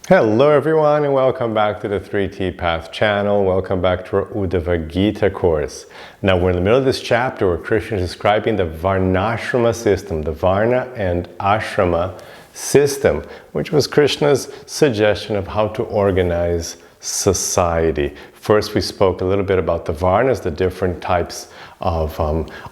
Hello everyone and welcome back to the 3T Path channel. Welcome back to our Uddhava-gita course. Now we're in the middle of this chapter where Krishna is describing the varnashrama system, the varna and ashrama system, which was Krishna's suggestion of how to organize society. First we spoke a little bit about the varnas, the different types of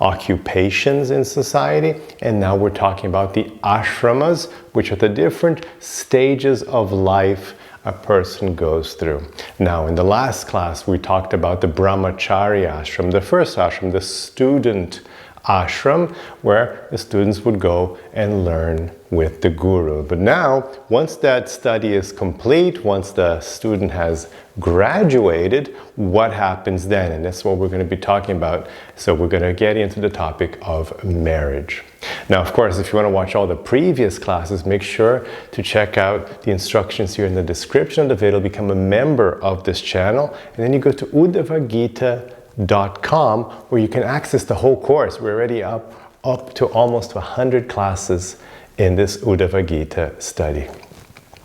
occupations in society, and now we're talking about the ashramas, which are the different stages of life a person goes through. Now in the last class we talked about the brahmachari ashram, the first ashram, the student ashram, where the students would go and learn with the guru. But now, once that study is complete, once the student has graduated, what happens then? And that's what we're going to be talking about. So we're going to get into the topic of marriage. Now, of course, if you want to watch all the previous classes, make sure to check out the instructions here in the description of the video. Become a member of this channel, and then you go to Uddhava-gita.com where you can access the whole course. We're already up to almost 100 classes in this Uddhava-gita study.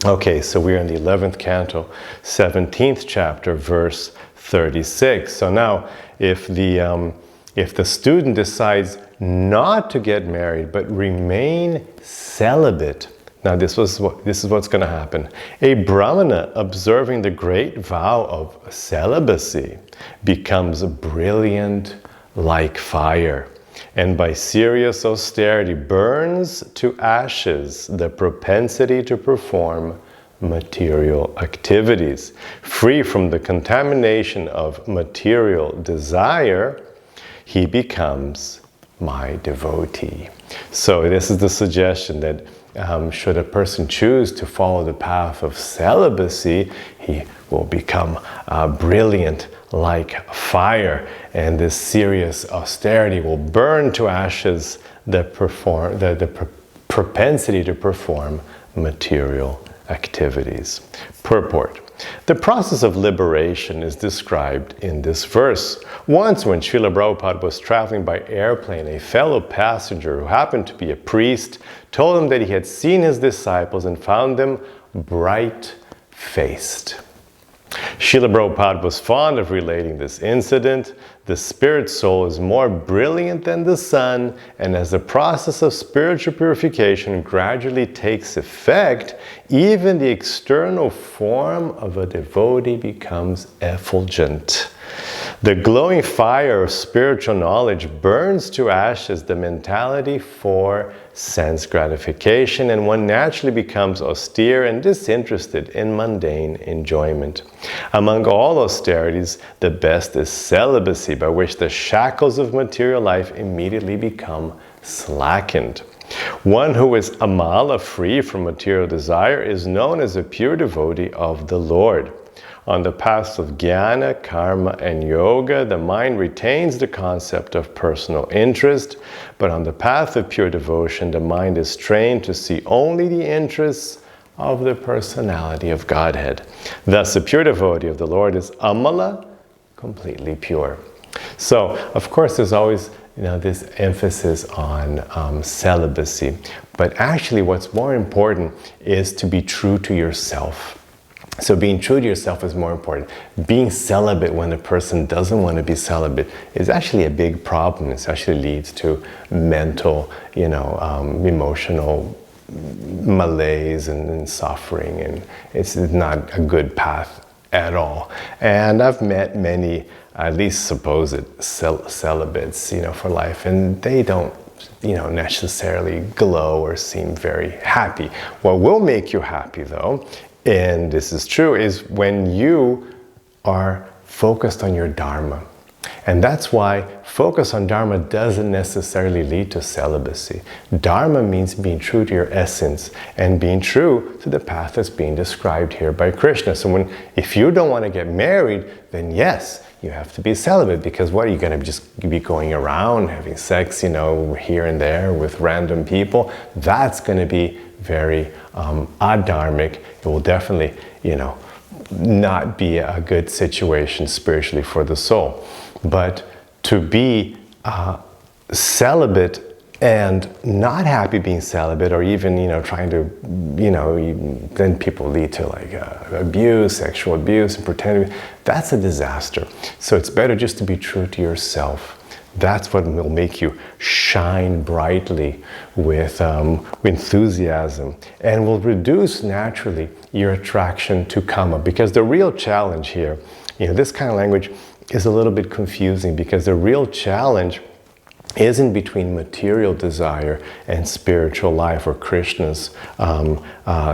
Okay, so we're in the 11th canto, 17th chapter, verse 36. So now, if the student decides not to get married but remain celibate, now this is what's going to happen. A brahmana observing the great vow of celibacy becomes brilliant like fire, and by serious austerity burns to ashes the propensity to perform material activities. Free from the contamination of material desire, he becomes my devotee. So this is the suggestion that should a person choose to follow the path of celibacy, he will become brilliant like fire, and this serious austerity will burn to ashes the propensity to perform material activities. Purport. The process of liberation is described in this verse. Once when Srila Prabhupada was traveling by airplane, a fellow passenger who happened to be a priest told him that he had seen his disciples and found them bright-faced. Srila Prabhupada was fond of relating this incident. The spirit soul is more brilliant than the sun, and as the process of spiritual purification gradually takes effect, even the external form of a devotee becomes effulgent. The glowing fire of spiritual knowledge burns to ashes the mentality for sense gratification, and one naturally becomes austere and disinterested in mundane enjoyment. Among all austerities, the best is celibacy, by which the shackles of material life immediately become slackened. One who is amala, free from material desire, is known as a pure devotee of the Lord. On the paths of jnana, karma, and yoga, the mind retains the concept of personal interest, but on the path of pure devotion, the mind is trained to see only the interests of the personality of Godhead. Thus, a pure devotee of the Lord is amala, completely pure. So, of course, there's always this emphasis on celibacy, but actually what's more important is to be true to yourself. So being true to yourself is more important. Being celibate when a person doesn't want to be celibate is actually a big problem. It actually leads to mental, emotional malaise and suffering, and it's not a good path at all. And I've met many, at least supposed celibates, for life, and they don't, necessarily glow or seem very happy. What will make you happy, though, and this is true, is when you are focused on your Dharma. And that's why focus on Dharma doesn't necessarily lead to celibacy. Dharma means being true to your essence and being true to the path that's being described here by Krishna. So if you don't want to get married, then yes, you have to be celibate, because what are you going to just be going around having sex, here and there with random people? That's going to be very adharmic. It will definitely, not be a good situation spiritually for the soul. But to be celibate and not happy being celibate, or even, trying to, then people lead to like abuse, sexual abuse, and pretending. That's a disaster. So it's better just to be true to yourself. That's what will make you shine brightly with enthusiasm, and will reduce naturally your attraction to karma. Because the real challenge here, this kind of language is a little bit confusing, because the real challenge isn't between material desire and spiritual life, or Krishna's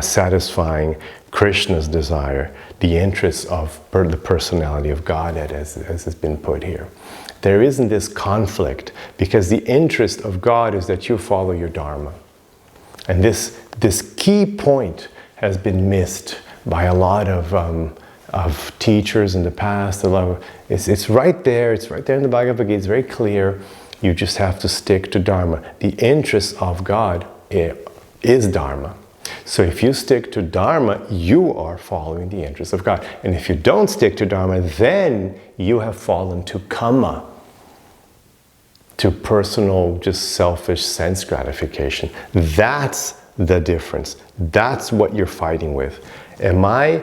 satisfying Krishna's desire, the interests of the personality of Godhead, as has been put here. There isn't this conflict, because the interest of God is that you follow your Dharma. And this key point has been missed by a lot of teachers in the past. It's right there. It's right there in the Bhagavad Gita. It's very clear. You just have to stick to Dharma. The interest of God is Dharma. So if you stick to Dharma, you are following the interest of God. And if you don't stick to Dharma, then you have fallen to kama, to personal, just selfish sense gratification. That's the difference. That's what you're fighting with. Am I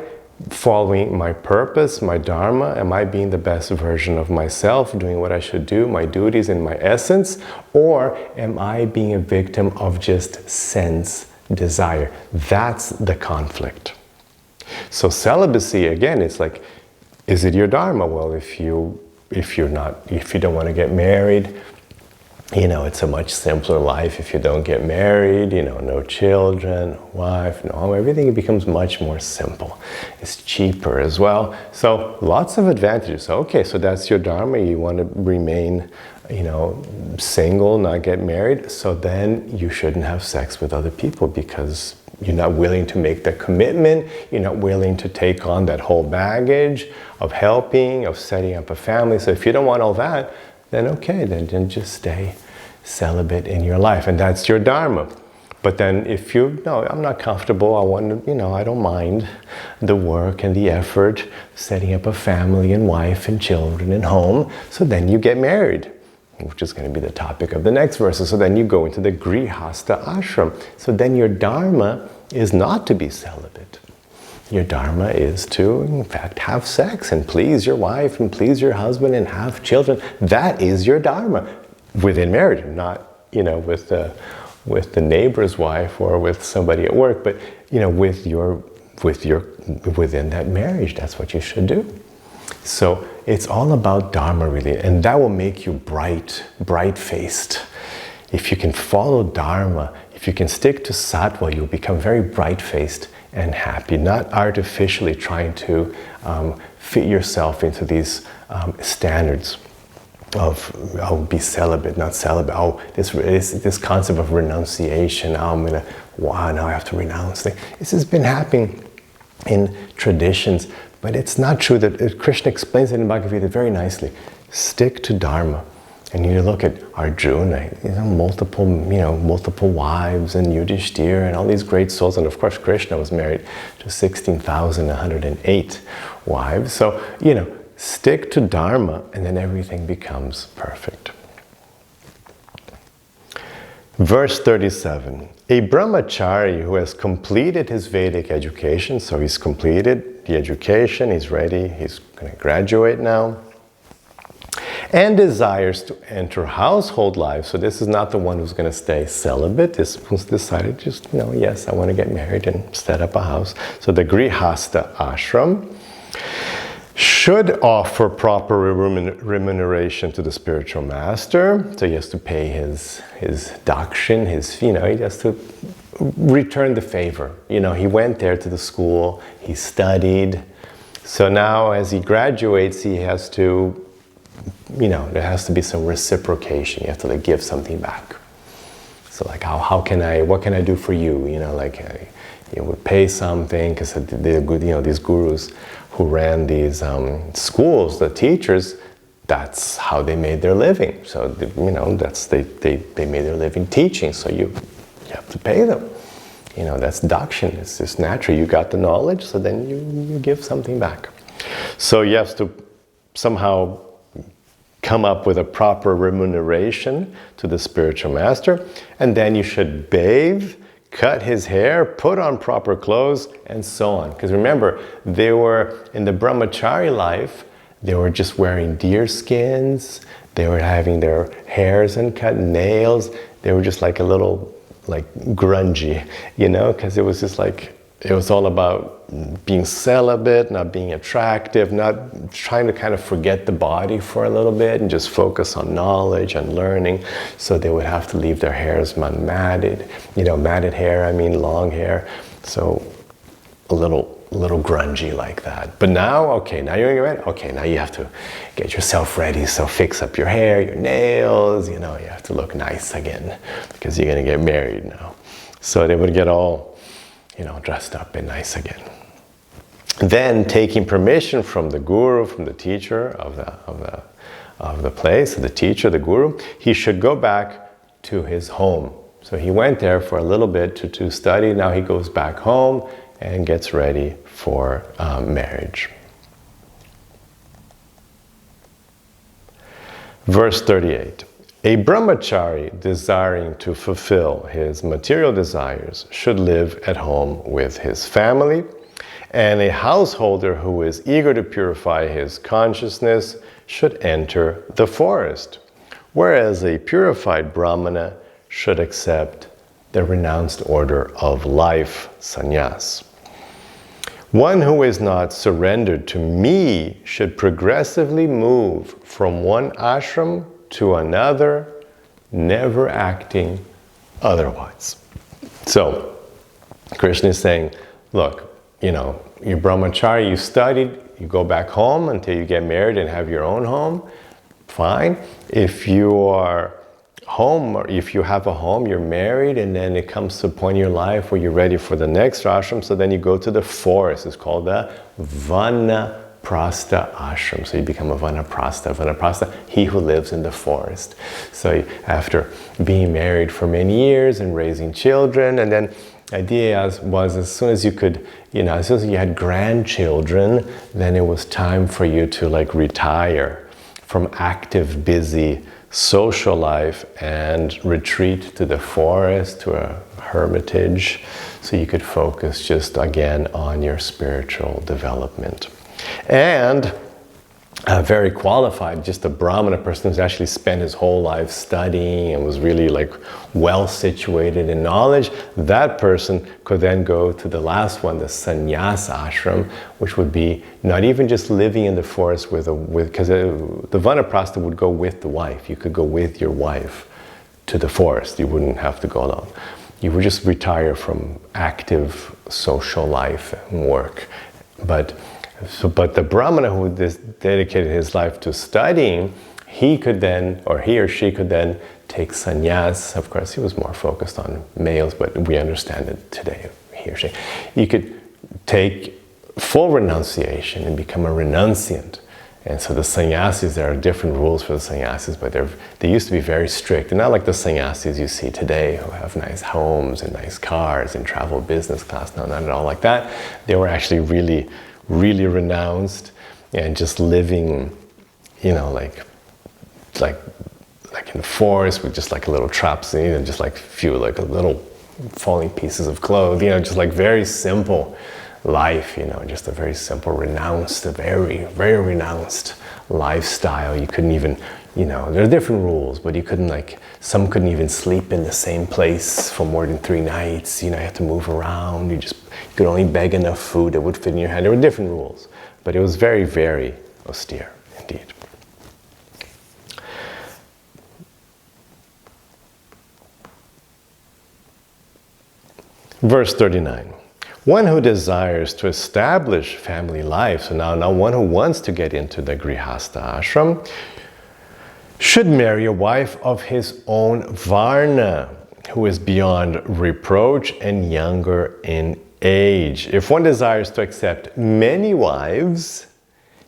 following my purpose, my Dharma? Am I being the best version of myself, doing what I should do, my duties in my essence? Or am I being a victim of just sense desire? That's the conflict. So celibacy, again, it's like, is it your Dharma? Well, if you don't want to get married, it's a much simpler life if you don't get married, no children, no wife, no home. Everything becomes much more simple. It's cheaper as well. So lots of advantages. Okay, so that's your Dharma. You want to remain, single, not get married. So then you shouldn't have sex with other people, because you're not willing to make that commitment. You're not willing to take on that whole baggage of helping, of setting up a family. So if you don't want all that, then okay, then just stay celibate in your life, and that's your Dharma. But then if I'm not comfortable, I want to, I don't mind the work and the effort, setting up a family and wife and children and home, so then you get married, which is going to be the topic of the next verses. So then you go into the Grihastha ashram. So then your Dharma is not to be celibate. Your Dharma is to, in fact, have sex and please your wife and please your husband and have children. That is your Dharma within marriage, not, with the neighbor's wife or with somebody at work, but, within that marriage. That's what you should do. So it's all about Dharma, really, and that will make you bright-faced. If you can follow Dharma, if you can stick to sattva, you'll become very bright-faced and happy, not artificially trying to fit yourself into these standards of, be celibate, not celibate. This concept of renunciation. Now I have to renounce things. This has been happening in traditions, but it's not true. That Krishna explains it in Bhagavad Gita very nicely. Stick to Dharma. And you look at Arjuna, multiple wives, and Yudhishthira, and all these great souls. And of course, Krishna was married to 16,108 wives. So, stick to Dharma, and then everything becomes perfect. Verse 37. A brahmachari who has completed his Vedic education, so he's completed the education, he's ready, he's going to graduate now, and desires to enter household life. So this is not the one who's going to stay celibate. This one's decided just, yes, I want to get married and set up a house. So the Grihastha ashram should offer proper remuneration to the spiritual master. So he has to pay his dakshin, he has to return the favor. He went there to the school, he studied. So now as he graduates, he has to, there has to be some reciprocation. You have to give something back. So what can I do for you? You would pay something, because these gurus who ran these schools, the teachers, that's how they made their living. So they made their living teaching. So you have to pay them. That's dakshin. It's just natural. You got the knowledge, so then you give something back. So you have to somehow come up with a proper remuneration to the spiritual master, and then you should bathe, cut his hair, put on proper clothes, and so on. Because remember, they were in the brahmachari life, they were just wearing deer skins, they were having their hairs uncut, nails, they were just like a little, like grungy, you know, because it was just like, it was all about being celibate, not being attractive, not trying to kind of forget the body for a little bit and just focus on knowledge and learning. So they would have to leave their hairs matted, you know, matted hair, I mean long hair. So a little grungy like that. But now, okay, now you're ready. Okay, now you have to get yourself ready. So fix up your hair, your nails, you know, you have to look nice again because you're going to get married now. So they would get all, you know, dressed up and nice again. Then, taking permission from the guru, from the teacher of the place, the teacher, the guru, he should go back to his home. So he went there for a little bit to study. Now he goes back home and gets ready for marriage. Verse 38. A brahmachari desiring to fulfill his material desires should live at home with his family, and a householder who is eager to purify his consciousness should enter the forest, whereas a purified brahmana should accept the renounced order of life, sannyas. One who is not surrendered to me should progressively move from one ashram to another, never acting otherwise. So, Krishna is saying, look, you know, you're brahmachari, you studied, you go back home until you get married and have your own home, fine. If you are home, or if you have a home, you're married, and then it comes to a point in your life where you're ready for the next ashram, so then you go to the forest. It's called the Vanaprastha ashram. So you become a Vanaprastha. Vanaprastha, he who lives in the forest. So after being married for many years and raising children, and then the idea was as soon as you could, you know, as soon as you had grandchildren, then it was time for you to like retire from active, busy social life and retreat to the forest, to a hermitage, so you could focus just again on your spiritual development. And very qualified, just a brahmana person who's actually spent his whole life studying and was really like well situated in knowledge, that person could then go to the last one, the sannyas ashram, which would be not even just living in the forest because the vanaprastha would go with the wife. You could go with your wife to the forest. You wouldn't have to go alone. You would just retire from active social life and work. But the brahmana who dedicated his life to studying, he could then, or he or she could then take sannyas. Of course, he was more focused on males, but we understand it today, he or she. You could take full renunciation and become a renunciant. And so the sannyasis, there are different rules for the sannyasis, but they used to be very strict. They're not like the sannyasis you see today who have nice homes and nice cars and travel business class. No, not at all like that. They were actually really renounced and just living, you know, like in the forest with just like a little trap scene and just like few like a little falling pieces of clothing, you know, just like very simple life, you know, just a very simple renounced, a very renounced lifestyle. You couldn't even, you know, there are different rules, but you couldn't like, some couldn't even sleep in the same place for more than 3 nights, you know, you have to move around, you could only beg enough food that would fit in your hand. There were different rules, but it was very austere indeed. Verse 39. One who desires to establish family life, so now one who wants to get into the grihastha ashram, should marry a wife of his own varna, who is beyond reproach and younger in age. If one desires to accept many wives,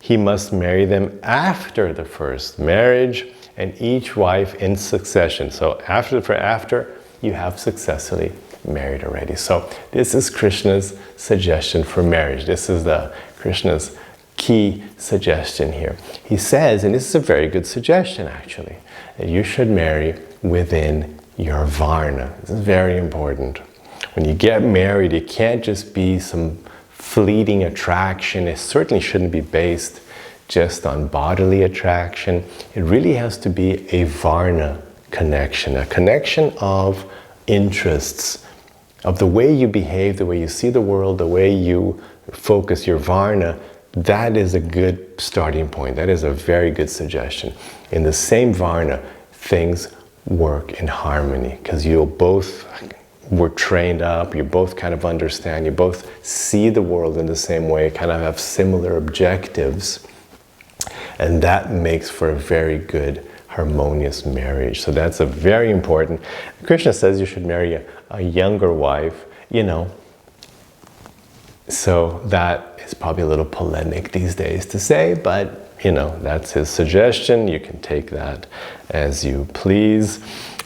he must marry them after the first marriage, and each wife in succession. So after you have successfully married already. So this is Krishna's suggestion for marriage. This is Krishna's key suggestion here. He says, and this is a very good suggestion actually, that you should marry within your varna. This is very important. When you get married, it can't just be some fleeting attraction. It certainly shouldn't be based just on bodily attraction. It really has to be a varna connection, a connection of interests, of the way you behave, the way you see the world, the way you focus your varna. That is a good starting point. That is a very good suggestion. In the same varna, things work in harmony because you'll both were trained up, you both kind of understand, you both see the world in the same way, kind of have similar objectives, and that makes for a very good harmonious marriage. So that's a very important. Krishna says you should marry a younger wife, you know, so that is probably a little polemic these days to say, but you know, that's his suggestion. You can take that as you please.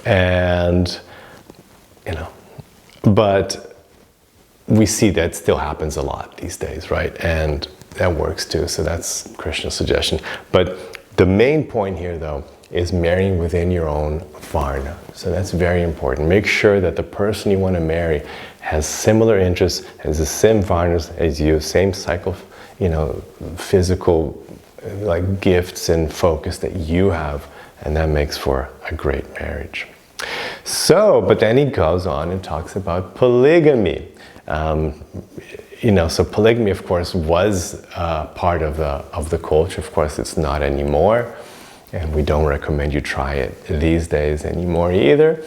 And you know, but we see that still happens a lot these days, right? And that works too, so that's Krishna's suggestion. But the main point here though is marrying within your own varna. So that's very important. Make sure that the person you want to marry has similar interests, has the same varnas as you, same cycle, you know, physical like gifts and focus that you have, and that makes for a great marriage. So, but then he goes on and talks about polygamy. You know, so polygamy, of course, was part of the culture. Of course, it's not anymore, and we don't recommend you try it these days anymore either.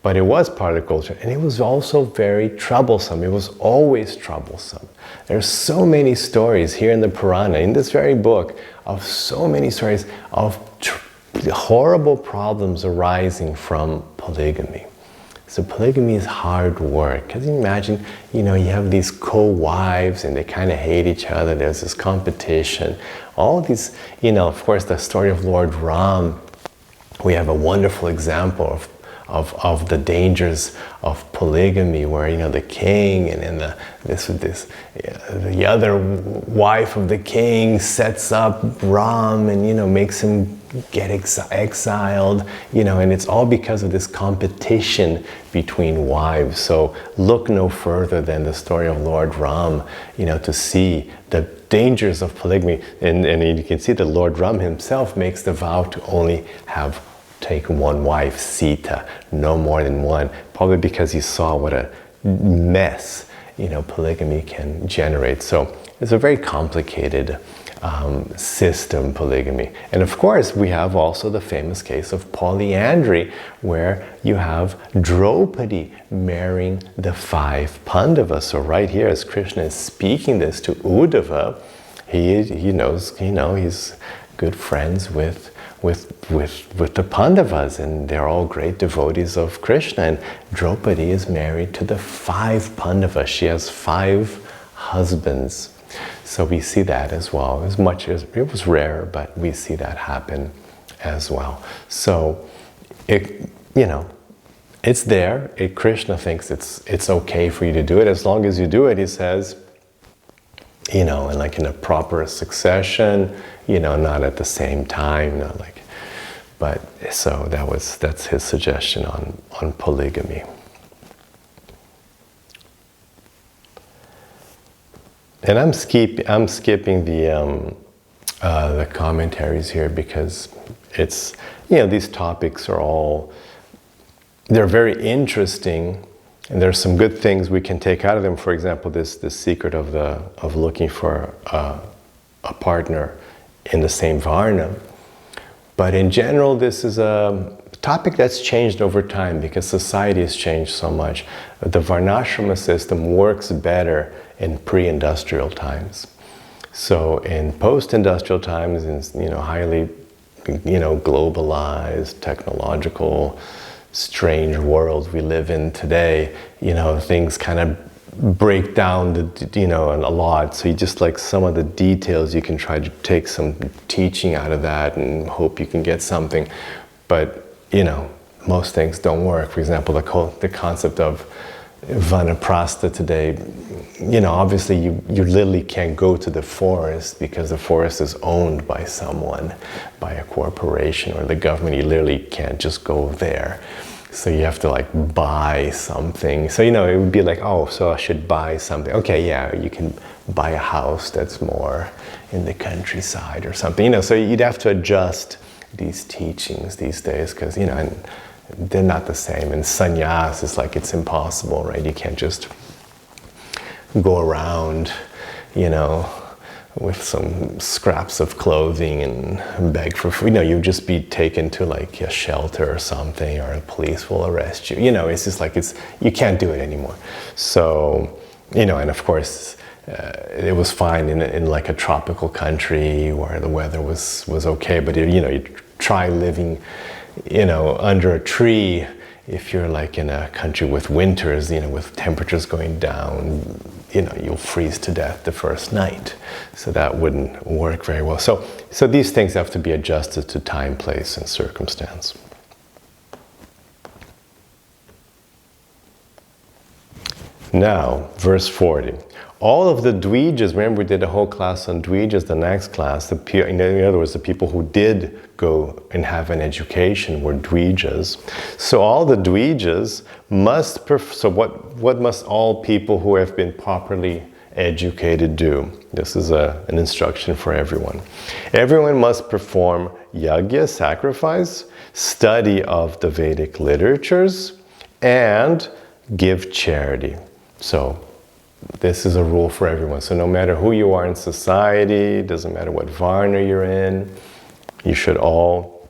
But it was part of the culture, and it was also very troublesome. It was always troublesome. There's so many stories here in the Purana, in this very book, of so many stories of horrible problems arising from polygamy. So polygamy is hard work. Can you imagine, you know, you have these co-wives and they kind of hate each other. There's this competition. All these, you know, of course, the story of Lord Ram, we have a wonderful example of the dangers of polygamy, where, you know, the king and then the other wife of the king sets up Ram and, you know, makes him get exiled, you know, and it's all because of this competition between wives. So look no further than the story of Lord Ram, you know, to see the dangers of polygamy. And you can see that Lord Ram himself makes the vow to only take one wife, Sita, no more than one, probably because he saw what a mess, you know, polygamy can generate. So it's a very complicated system, polygamy. And of course, we have also the famous case of polyandry, where you have Draupadi marrying the 5 Pandavas. So right here, as Krishna is speaking this to Uddhava, he knows, you know, he's good friends with the Pandavas, and they're all great devotees of Krishna. And Draupadi is married to the 5 Pandavas. She has 5 husbands. So we see that as well. As much as it was rare, but we see that happen as well. So it, you know, it's there. Krishna thinks it's okay for you to do it as long as you do it. He says, you know, and like in a proper succession, you know, not at the same time, not like. But so that's his suggestion on polygamy. And I'm skipping the commentaries here because it's, you know, these topics are all, they're very interesting, and there's some good things we can take out of them. For example, this secret of looking for a partner in the same varna. But in general, this is a topic that's changed over time because society has changed so much. The varnashrama system works better in pre-industrial times. So in post-industrial times, in, you know, highly, you know, globalized, technological, strange world we live in today, you know, things kind of break down, you know, a lot. So you just, like, some of the details, you can try to take some teaching out of that and hope you can get something. But, you know, most things don't work. For example, the concept of vanaprastha today, you know, obviously you literally can't go to the forest because the forest is owned by someone, by a corporation or the government. You literally can't just go there. So you have to like buy something. So, you know, it would be like, oh, so I should buy something. Okay, yeah, you can buy a house that's more in the countryside or something. You know, so you'd have to adjust these teachings these days because, you know, and they're not the same. And sannyas is like, it's impossible, right? You can't just go around, you know, with some scraps of clothing and beg for food. You know, you'll just be taken to like a shelter or something, or the police will arrest you. You know, it's just like, you can't do it anymore. So, you know, and of course, it was fine in like a tropical country where the weather was okay, but you know, you try living, you know, under a tree if you're like in a country with winters, you know, with temperatures going down, you know, you'll freeze to death the first night. So that wouldn't work very well. So these things have to be adjusted to time, place, and circumstance. Now, verse 40. All of the dvijas, remember we did a whole class on dvijas, the next class, in other words, the people who did go and have an education were dvijas. So all the dvijas must, so what must all people who have been properly educated do? This is an instruction for everyone. Everyone must perform yagya, sacrifice, study of the Vedic literatures, and give charity. So this is a rule for everyone. So no matter who you are in society, doesn't matter what varna you're in, you should all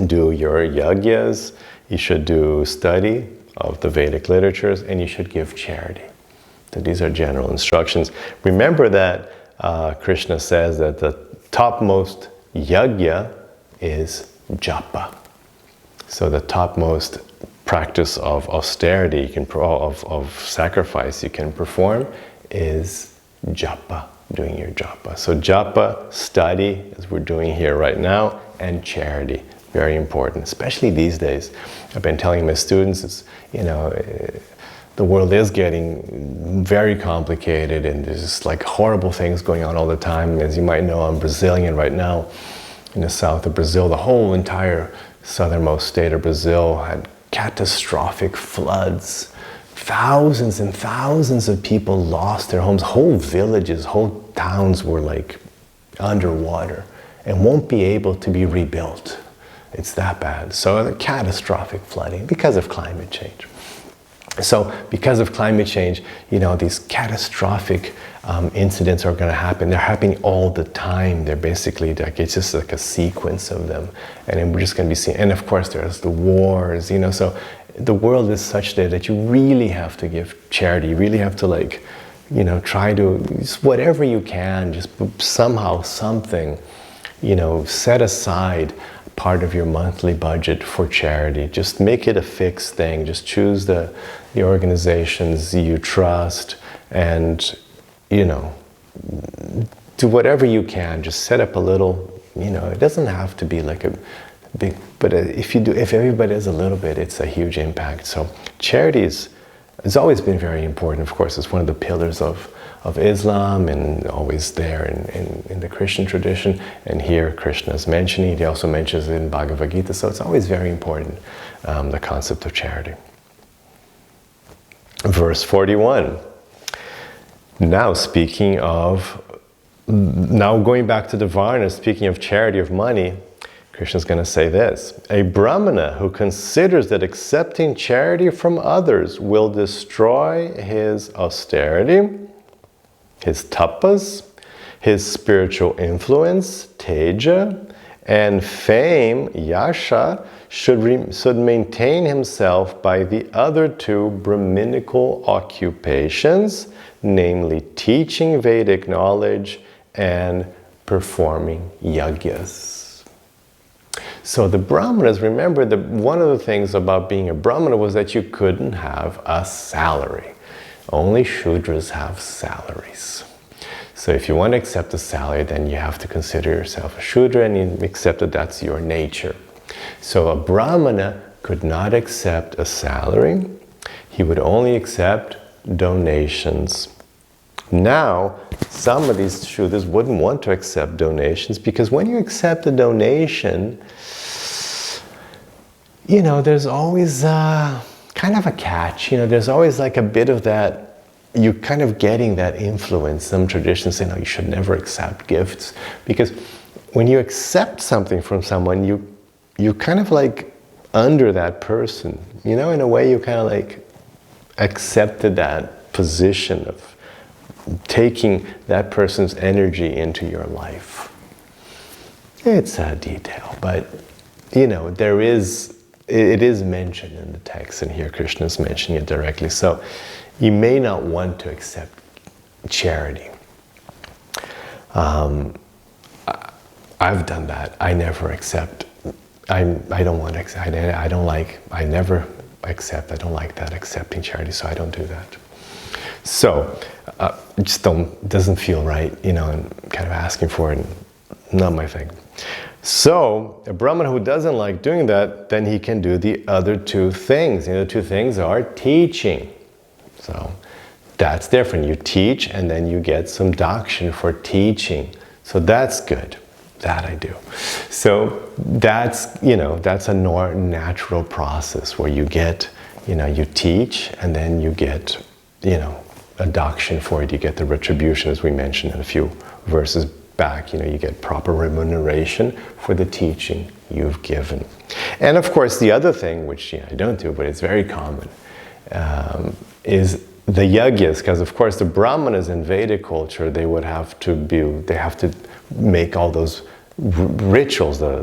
do your yagyas, you should do study of the Vedic literatures, and you should give charity. So these are general instructions. Remember that Krishna says that the topmost yagya is japa. So the topmost practice of austerity, of sacrifice you can perform is japa, doing your japa. So japa, study, as we're doing here right now, and charity, very important, especially these days. I've been telling my students, it's, you know, the world is getting very complicated and there's just like horrible things going on all the time. As you might know, I'm Brazilian right now, in the south of Brazil. The whole entire southernmost state of Brazil had catastrophic floods. Thousands and thousands of people lost their homes. Whole villages, whole towns were like underwater and won't be able to be rebuilt. It's that bad. So the catastrophic flooding because of climate change. So because of climate change, you know, these catastrophic incidents are going to happen. They're happening all the time. They're basically like, it's just like a sequence of them. And then we're just going to be seeing, and of course there's the wars, you know, so the world is such that you really have to give charity. You really have to, like, you know, try to, just whatever you can, just somehow, something, you know, set aside part of your monthly budget for charity. Just make it a fixed thing. Just choose the organizations you trust and, you know, do whatever you can. Just set up a little, you know, it doesn't have to be like a big, but if everybody does a little bit, it's a huge impact. So charity has always been very important. Of course, it's one of the pillars of Islam and always there in the Christian tradition. And here Krishna is mentioning it. He also mentions it in Bhagavad-gita. So it's always very important, the concept of charity. Verse 41. Now going back to the varnas, speaking of charity of money, Krishna's going to say this: a brahmana who considers that accepting charity from others will destroy his austerity, his tapas, his spiritual influence, teja, and fame, yasha, should maintain himself by the other two Brahminical occupations, namely teaching Vedic knowledge and performing yagyas. So the brahmanas, remember that one of the things about being a brahmana was that you couldn't have a salary. Only Shudras have salaries. So if you want to accept a salary, then you have to consider yourself a Shudra and you accept that that's your nature. So a brahmana could not accept a salary. he would only accept donations. Now, some of these Shuddhas wouldn't want to accept donations, because when you accept a donation, you know, there's always kind of a catch. You know, there's always like a bit of that, you're kind of getting that influence. Some traditions say, no, you should never accept gifts, because when you accept something from someone, you kind of like under that person. You know, in a way, you kind of like accepted that position of taking that person's energy into your life. It's a detail, but you know, it is mentioned in the text, and here Krishna is mentioning it directly. So you may not want to accept charity. I've done that. I never accept. I don't want to accept. I don't like. I never accept. I don't like that, accepting charity. So I don't do that. So just doesn't feel right, you know, and kind of asking for it, not my thing. So a Brahmana who doesn't like doing that, then he can do the other two things. The other two things are teaching. So that's different. You teach and then you get some dakshin for teaching. So that's good. That I do. So that's, you know, that's a natural process where you get, you know, you teach and then you get, you know, a dakshin for it. You get the retribution, as we mentioned in a few verses back. You know, you get proper remuneration for the teaching you've given. And of course, the other thing, which I don't do, but it's very common, is the yagyas, because of course the brahmanas in Vedic culture, they have to make all those rituals, the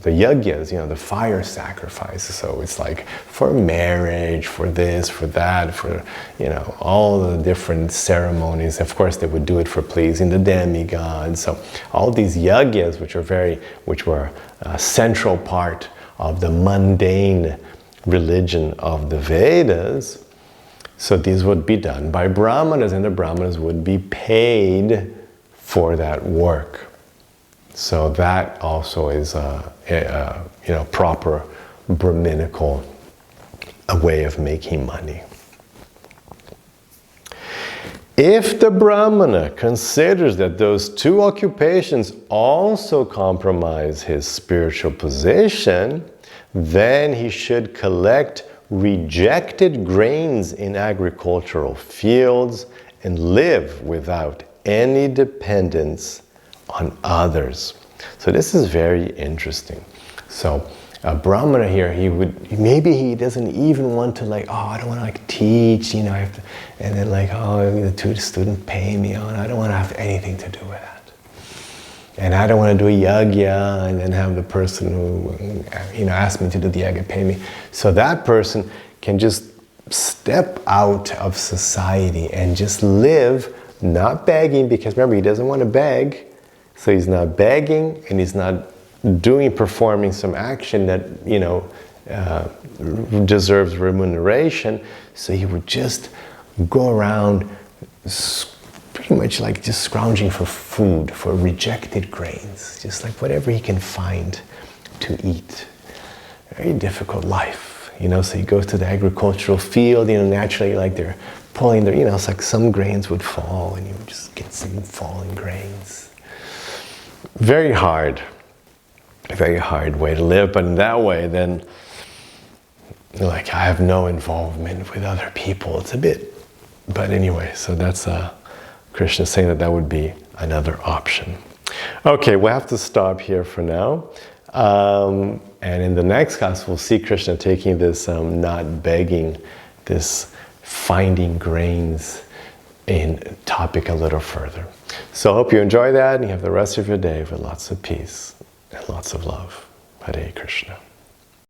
yagyas, you know, the fire sacrifices. So it's like for marriage, for this, for that, for, you know, all the different ceremonies. Of course, they would do it for pleasing the demigods. So all these yagyas, which were a central part of the mundane religion of the Vedas. So these would be done by brahmanas, and the brahmanas would be paid for that work. So that also is you know, proper Brahminical way of making money. If the Brahmana considers that those two occupations also compromise his spiritual position, then he should collect rejected grains in agricultural fields and live without any dependence on others. So this is very interesting. So a Brahmana here, maybe he doesn't even want to, like, oh, I don't want to like teach, you know, I have to, and then like, oh, the student pay me on, I don't want to have anything to do with that. And I don't want to do a yagya and then have the person who, you know, asked me to do the yagya pay me. So that person can just step out of society and just live, not begging, because remember, he doesn't want to beg. So he's not begging, and he's not performing some action that, you know, deserves remuneration. So he would just go around pretty much like just scrounging for food, for rejected grains, just like whatever he can find to eat. Very difficult life, you know. So he goes to the agricultural field, you know, naturally, like they're pulling their, you know, it's like some grains would fall, and you would just get some falling grains. Very hard way to live, but in that way, then, like, I have no involvement with other people. It's a bit, but anyway, so that's Krishna saying that would be another option. Okay, we'll have to stop here for now. And in the next class, we'll see Krishna taking this not begging, this finding grains in topic a little further. So I hope you enjoy that and you have the rest of your day with lots of peace and lots of love. Hare Krishna.